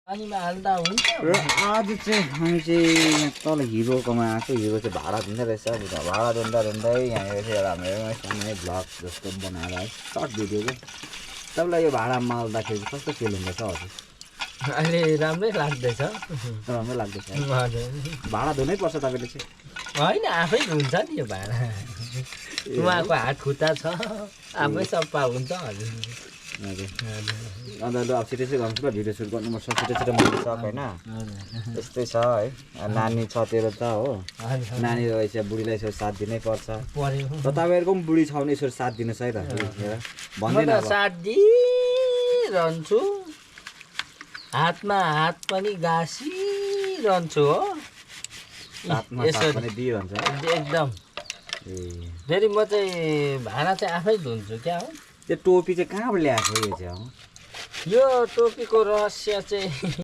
पानीमा हाल्दा हुन्छ र आज चाहिँ हामी चाहिँ यहाँ तल हिरोकोमा आएको हिरो चाहिँ भाडा दिँदै रहेछ भाडा दिँदा यहाँ एउटा हाम्रो सानो भ्लग जस्तो बनाएर है सर्ट भिडियो चाहिँ तपाईँलाई यो भाडामा आउँदाखेरि कस्तो फिल हुँदैछ हजुर अहिले राम्रै लाग्दैछ राम्रो लाग्दैछ हजुर भाडा धुनै पर्छ तपाईँले चाहिँ होइन आफै हुन्छ नि यो भाडा उहाँको हात खुट्टा छ आफै सफा हुन्छ हजुर हजुर अन्त ल अब छिटो छिटो गर्नुपर्छ भिडियो सुट गर्नुपर्छ छिटो छिटो मिल्छ होइन यस्तै छ है नानी छ तेरो त हो नानी रहेछ बुढीलाई यसो साथ दिनै पर्छ र तपाईँहरूको पनि बुढी छ भने यसो साथ दिनुहोस् है त भन्दैन अब साथ दिइरहन्छु हातमा हात पनि गाँसिरहन्छु हो साथमा साथ पनि दिइरहन्छ एकदम ए फेरि म चाहिँ भाँडा चाहिँ आफै धुन्छु क्या हो त्यो टोपी चाहिँ कहाँबाट ल्याएको यो चाहिँ यो टोपीको रहस्य चाहिँ